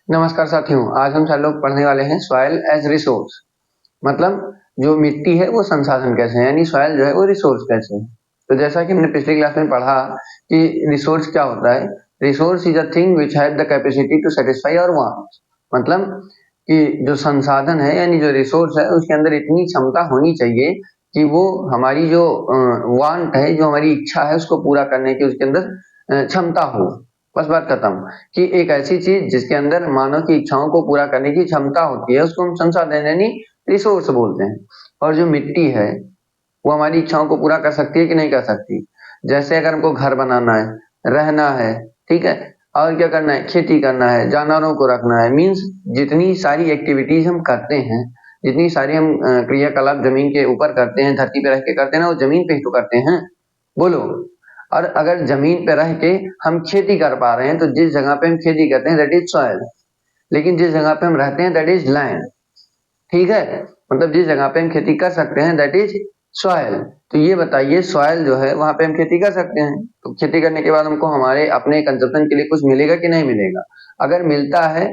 नमस्कार साथियों, आज हम सब लोग पढ़ने वाले हैं सॉइल एज रिसोर्स। मतलब जो मिट्टी है वो संसाधन कैसे है, यानी सॉइल जो है वो रिसोर्स कैसे है। तो जैसा कि हमने पिछली क्लास में पढ़ा कि रिसोर्स क्या होता है। Resource is a thing which have the capacity to satisfy our wants. मतलब कि जो संसाधन है यानी जो रिसोर्स है उसके अंदर इतनी क्षमता होनी चाहिए कि वो हमारी जो वांट है, जो हमारी इच्छा है उसको पूरा करने की उसके अंदर क्षमता हो। बस बात खत्म। कि एक ऐसी चीज जिसके अंदर मानव की इच्छाओं को पूरा करने की क्षमता होती है उसको हम संसाधन यानी रिसोर्स बोलते हैं। और जो मिट्टी है वो हमारी इच्छाओं को पूरा कर सकती है कि नहीं कर सकती। जैसे अगर हमको घर बनाना है, रहना है, ठीक है, और क्या करना है, खेती करना है, जानवरों को रखना है, मीन्स जितनी सारी एक्टिविटीज हम करते हैं, जितनी सारी हम क्रियाकलाप जमीन के ऊपर करते हैं, धरती पे रह के करते हैं ना, वो जमीन पे ही तो करते हैं। बोलो। और अगर जमीन पे रह के हम खेती कर पा रहे हैं तो जिस जगह पे हम खेती करते हैं दैट इज सॉइल। लेकिन जिस जगह पे हम रहते हैं दैट इज लैंड। ठीक है, मतलब जिस जगह पे हम खेती कर सकते हैं दैट इज सॉइल। तो ये बताइए, सॉइल जो है वहां पे हम खेती कर सकते हैं, तो खेती करने के बाद हमको हमारे अपने कंजप्शन के लिए कुछ मिलेगा कि नहीं मिलेगा। अगर मिलता है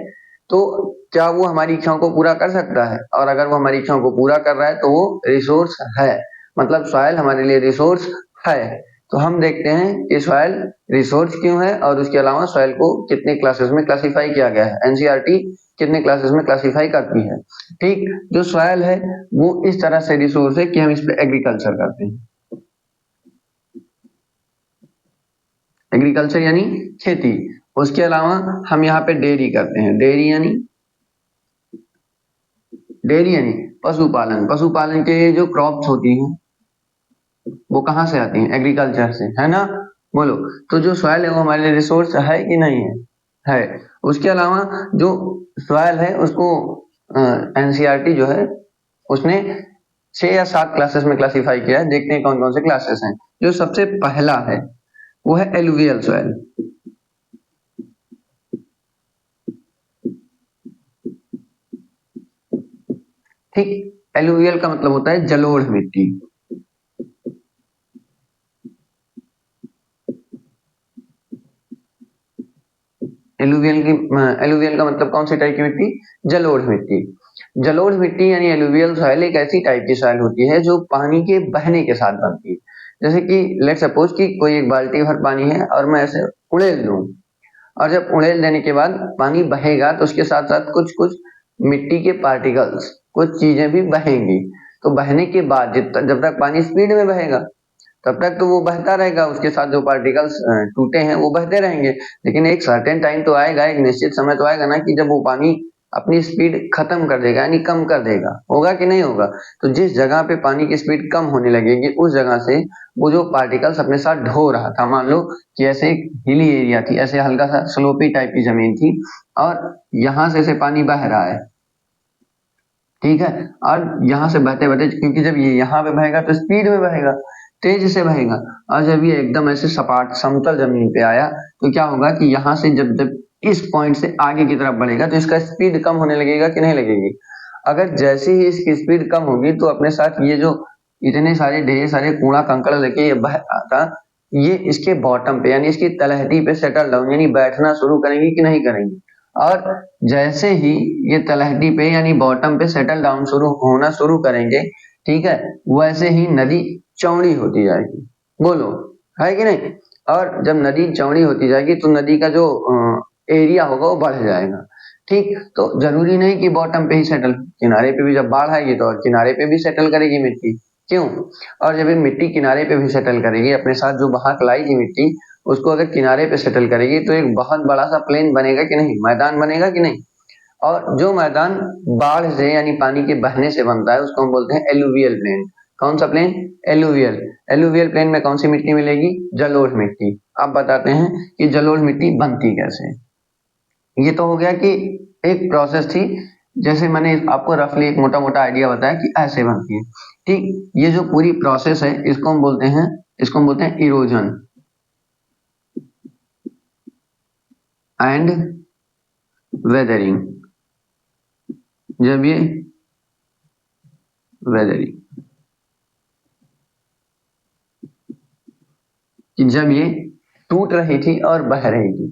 तो क्या वो हमारी इच्छाओं को पूरा कर सकता है, और अगर वो हमारी इच्छाओं को पूरा कर रहा है तो वो रिसोर्स है। मतलब सॉइल हमारे लिए रिसोर्स है। तो हम देखते हैं कि सॉइल रिसोर्स क्यों है, और उसके अलावा सॉइल को कितने क्लासेस में क्लासिफाई किया गया है। एनसीईआरटी कितने क्लासेस में क्लासिफाई करती है। ठीक, जो सॉइल है वो इस तरह से रिसोर्स है कि हम इस पे एग्रीकल्चर करते हैं। एग्रीकल्चर यानी खेती। उसके अलावा हम यहाँ पे डेयरी करते हैं। डेयरी यानी पशुपालन। पशुपालन के जो क्रॉप्स होती हैं वो कहाँ से आती हैं, एग्रीकल्चर से, है ना। बोलो। तो जो सॉइल है वो हमारे लिए रिसोर्स है कि नहीं है, है। उसके अलावा जो सॉइल है उसको एनसीईआरटी जो है उसने 6 या 7 क्लासेस में क्लासिफाई किया है। देखते हैं कौन कौन से क्लासेस हैं। जो सबसे पहला है वो है एलुवियल सॉइल। ठीक, एलुवियल का मतलब होता है जलोढ़ मिट्टी। एलुवियल का मतलब कौन सी टाइप की मिट्टी, जलोढ़ मिट्टी। जलोढ़ मिट्टी यानी एलुवियल सॉइल एक ऐसी टाइप की सॉइल होती है जो पानी के बहने के साथ बनती है। जैसे कि लेट सपोज कि कोई एक बाल्टी भर पानी है और मैं ऐसे उड़ेल दूं, और जब उड़ेल देने के बाद पानी बहेगा तो उसके साथ साथ कुछ कुछ मिट्टी के पार्टिकल्स, कुछ चीजें भी बहेंगी। तो बहने के बाद जब तक पानी स्पीड में बहेगा तब तक तो वो बहता रहेगा, उसके साथ जो पार्टिकल्स टूटे हैं वो बहते रहेंगे। लेकिन एक सर्टेन टाइम तो आएगा, एक निश्चित समय तो आएगा ना, कि जब वो पानी अपनी स्पीड खत्म कर देगा, यानी कम कर देगा। होगा कि नहीं होगा। तो जिस जगह पे पानी की स्पीड कम होने लगेगी उस जगह से वो जो पार्टिकल्स अपने साथ ढो रहा था, मान लो कि ऐसे एक हिली एरिया थी, ऐसे हल्का सा स्लोपी टाइप की जमीन थी, और यहाँ से पानी बह रहा है, ठीक है। और यहाँ से बहते बहते, क्योंकि जब ये यहाँ पे बहेगा तो स्पीड में बहेगा, तेज से बहेगा। और जब ये एकदम ऐसे सपाट समतल जमीन पे आया तो क्या होगा कि यहाँ से जब जब इस पॉइंट से आगे की तरफ बढ़ेगा तो इसका स्पीड कम होने लगेगा कि नहीं लगेगी। अगर जैसे ही इसकी स्पीड कम होगी तो अपने साथ ये जो इतने सारे ढेर सारे कूड़ा कंकड़ लेके ये बह रहा था, ये इसके बॉटम पे यानी इसकी तलहटी पे सेटल डाउन यानी बैठना शुरू करेंगी कि नहीं करेंगी। और जैसे ही ये तलहटी पे यानी बॉटम पे सेटल डाउन शुरू होना शुरू करेंगे, ठीक है, वैसे ही नदी चौड़ी होती जाएगी। बोलो, है कि नहीं। और जब नदी चौड़ी होती जाएगी तो नदी का जो एरिया होगा वो बढ़ जाएगा। ठीक, तो जरूरी नहीं कि बॉटम पे ही सेटल, किनारे पे भी जब बाढ़ आएगी तो और किनारे पे भी सेटल करेगी मिट्टी। क्यों। और जब ये मिट्टी किनारे पे भी सेटल करेगी, अपने साथ जो बहा के लाएगी मिट्टी उसको अगर किनारे पे सेटल करेगी तो एक बहुत बड़ा सा प्लेन बनेगा कि नहीं, मैदान बनेगा कि नहीं। और जो मैदान बाढ़ से यानी पानी के बहने से बनता है उसको हम बोलते हैं एलुवियल प्लेन। कौन सा प्लेन, एलुवियल। एलुवियल प्लेन में कौन सी मिट्टी मिलेगी, जलोढ़ मिट्टी। अब बताते हैं कि जलोढ़ मिट्टी बनती कैसे। ये तो हो गया कि एक प्रोसेस थी, जैसे मैंने आपको रफली एक मोटा मोटा आइडिया बताया कि ऐसे बनती है। ठीक, ये जो पूरी प्रोसेस है इसको हम बोलते हैं इरोजन एंड वेदरिंग। जब ये वेदरिंग कि जब ये टूट रही थी और बह रही थी,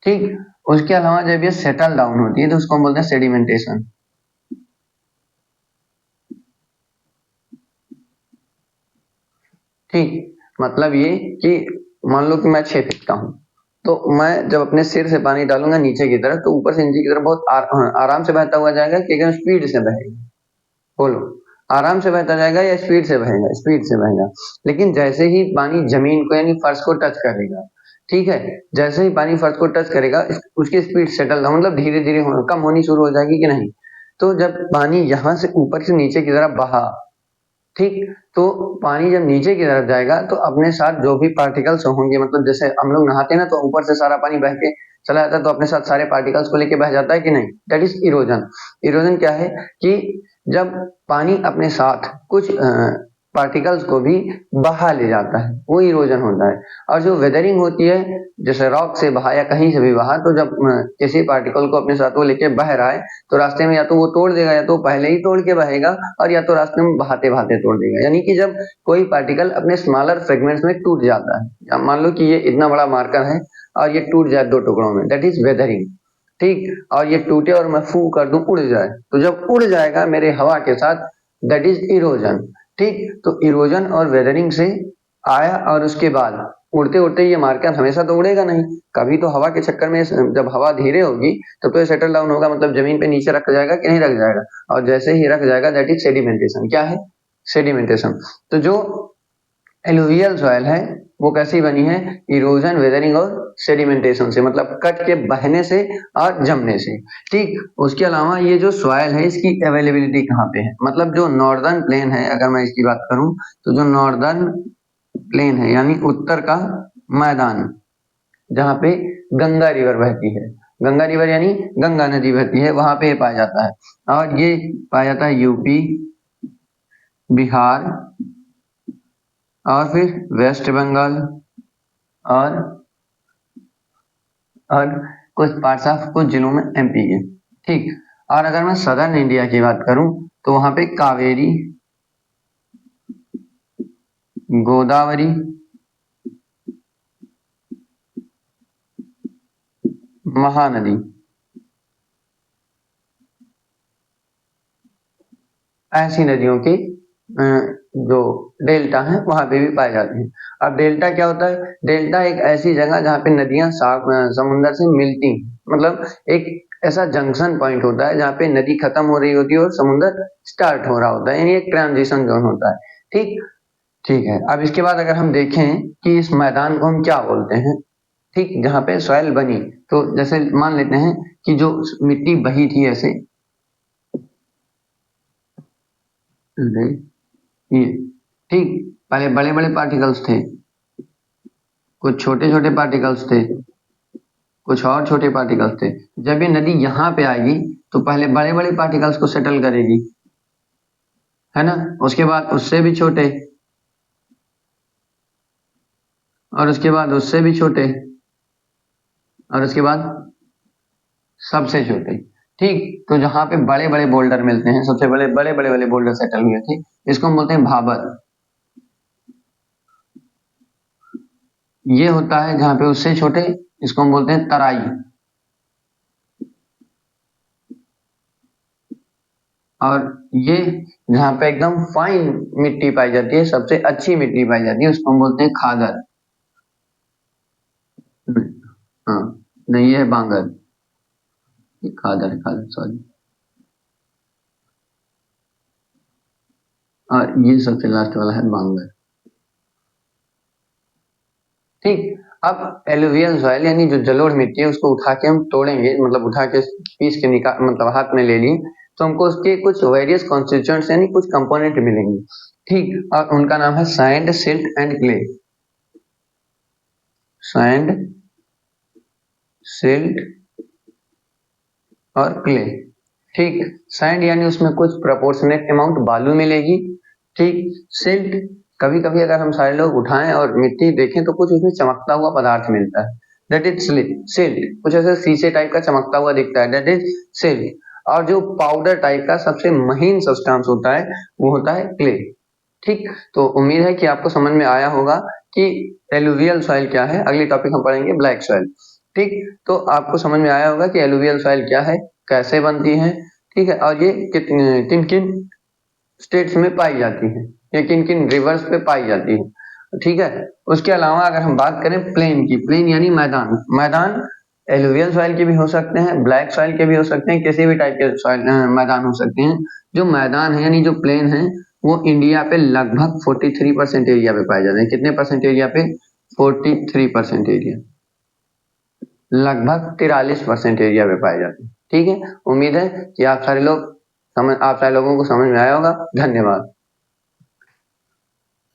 ठीक। उसके अलावा जब ये सेटल डाउन होती है तो उसको हम बोलते हैं सेडिमेंटेशन। ठीक, मतलब ये कि मान लो कि मैं 6 फीट का हूं, तो मैं जब अपने सिर से पानी डालूंगा नीचे की तरफ, तो ऊपर से नीचे की तरफ बहुत आराम से बहता हुआ जाएगा कि एकदम स्पीड से बहेगा? बोलो, आराम से बहता जाएगा या स्पीड से बहेगा? स्पीड से बहेगा। लेकिन जैसे ही पानी जमीन को यानी फर्श को टच करेगा, ठीक है, जैसे ही पानी फर्श को टच करेगा उसकी स्पीड सेटल डाउन, मतलब धीरे धीरे कम होनी शुरू हो जाएगी कि नहीं? तो जब पानी यहाँ से ऊपर से नीचे की तरफ बहा, ठीक, तो पानी जब नीचे की तरफ जाएगा तो अपने साथ जो भी पार्टिकल्स होंगे, मतलब जैसे हम लोग नहाते हैं ना, तो ऊपर से सारा पानी बह के चला जाता है, तो अपने साथ सारे पार्टिकल्स को लेके बह जाता है कि नहीं? That is erosion. इरोजन क्या है कि जब पानी अपने साथ कुछ पार्टिकल्स को भी बहा ले जाता है, वो इरोजन होता है। और जो वेदरिंग होती है, जैसे रॉक से बहा या कहीं से भी बहा, तो जब किसी पार्टिकल को अपने साथ वो लेके बह रहा है, तो रास्ते में या तो वो तोड़ देगा, या तो पहले ही तोड़ के बहेगा, और या तो रास्ते में बहाते बहाते तोड़ देगा। यानी कि जब कोई पार्टिकल अपने स्मॉलर फ्रेगमेंट्स में टूट जाता है, या मान लो कि ये इतना बड़ा मार्कर है और ये टूट जाए 2 टुकड़ों में, दैट इज वेदरिंग। ठीक, और ये टूटे और मैं फू कर दूं उड़ जाए, तो जब उड़ जाएगा मेरे हवा के साथ, दैट इज इरोजन। ठीक, तो इरोजन और वेदरिंग से आया, और उसके बाद उड़ते उड़ते ये मार्कर हमेशा तो उड़ेगा नहीं, कभी तो हवा के चक्कर में जब हवा धीरे होगी तब तो ये सेटल डाउन होगा, मतलब जमीन पे नीचे रख जाएगा कि नहीं रख जाएगा? और जैसे ही रख जाएगा, दैट इज सेडिमेंटेशन। क्या है? सेडिमेंटेशन। तो जो एलुवियल सॉइल है वो कैसी बनी है? इरोजन, वेदरिंग और सेडिमेंटेशन से, मतलब कट के बहने से और जमने से। ठीक, उसके अलावा ये जो सॉइल है इसकी अवेलेबिलिटी कहाँ पे है? मतलब जो नॉर्दर्न प्लेन है, अगर मैं इसकी बात करूं, तो जो नॉर्दर्न प्लेन है यानी उत्तर का मैदान, जहाँ पे गंगा रिवर बहती है, गंगा रिवर यानी गंगा नदी बहती है, वहां पे पाया जाता है। और ये पाया जाता है यूपी, बिहार, और फिर वेस्ट बंगाल, और और कुछ पार्ट्स ऑफ कुछ जिलों में एमपी के। ठीक, और अगर मैं सदर्न इंडिया की बात करूं, तो वहां पे कावेरी, गोदावरी, महानदी, ऐसी नदियों के जो डेल्टा है वहां पे भी पाए जाते हैं। अब डेल्टा क्या होता है? डेल्टा एक ऐसी जगह जहाँ पे नदियां समुद्र से मिलती हैं, मतलब एक ऐसा जंक्शन पॉइंट होता है जहाँ पे नदी खत्म हो रही होती है और समुद्र स्टार्ट हो रहा होता है, यानी एक ट्रांजिशन जोन होता है। ठीक, ठीक है। अब इसके बाद अगर हम देखें कि इस मैदान को हम क्या बोलते हैं, ठीक, जहाँ पे सॉइल बनी, तो जैसे मान लेते हैं कि जो मिट्टी बही थी ऐसे, ये, ठीक, पहले बड़े बड़े पार्टिकल्स थे, कुछ छोटे छोटे पार्टिकल्स थे, कुछ और छोटे पार्टिकल्स थे। जब ये नदी यहाँ पे आएगी तो पहले बड़े बड़े पार्टिकल्स को सेटल करेगी, है ना, उसके बाद उससे भी छोटे, और उसके बाद उससे भी छोटे, और उसके बाद सबसे छोटे। ठीक, तो जहाँ पे बड़े बड़े बोल्डर मिलते हैं, सबसे बड़े बड़े बड़े बड़े बोल्डर सेटल हुए थे, इसको हम बोलते हैं भाबर। ये होता है जहाँ पे उससे छोटे, इसको हम बोलते हैं तराई। और ये जहाँ पे एकदम फाइन मिट्टी पाई जाती है, सबसे अच्छी मिट्टी पाई जाती है, उसको हम बोलते हैं खादर। हाँ, नहीं, ये है बांगर, ये खादर है, खादर, सॉरी। और ये सबसे लास्ट वाला है बांगर। ठीक, अब एलुवियल सॉइल यानी जो जलोढ़ मिट्टी है उसको उठा के हम तोड़ेंगे, मतलब उठा के पीस के निकाल, मतलब हाथ में ले लिए, तो हमको उसके कुछ वेरियस कॉन्स्टिट्यूएंट्स यानी कुछ कंपोनेंट मिलेंगे। ठीक, और उनका नाम है sand, silt and clay. Sand, silt और क्ले। ठीक, सैंड यानी उसमें कुछ प्रोपोर्शनेट अमाउंट बालू मिलेगी। ठीक, सिल्ट, कभी कभी अगर हम सारे लोग उठाएं और मिट्टी देखें तो कुछ उसमें चमकता हुआ पदार्थ मिलता है, दैट इज सिल्ट, कुछ ऐसे शीशे टाइप का चमकता हुआ दिखता है, दैट इज सिल्ट। और जो पाउडर टाइप का सबसे महीन सब्सटेंस होता है वो होता है क्ले। ठीक, तो उम्मीद है कि आपको समझ में आया होगा कि एलुवियल सॉइल क्या है। अगली टॉपिक हम पढ़ेंगे ब्लैक सॉइल। ठीक, तो आपको समझ में आया होगा कि एलुवियल सॉइल क्या है, कैसे बनती है, ठीक है, और ये किन किन स्टेट्स में पाई जाती है, या किन किन रिवर्स पे पाई जाती है, ठीक है। उसके अलावा अगर हम बात करें प्लेन की, प्लेन यानी मैदान, मैदान एलुवियल सॉइल के भी हो सकते हैं, ब्लैक सॉइल के भी हो सकते हैं, किसी भी टाइप के सॉइल मैदान हो सकते हैं। जो मैदान है यानी जो प्लेन है वो इंडिया पे लगभग 43% एरिया पे पाए जाते हैं। कितने परसेंट एरिया पे? 43% एरिया, लगभग 43% एरिया पे पाए जाते हैं। ठीक है, उम्मीद है कि आप सारे लोगों को समझ में आया होगा। धन्यवाद।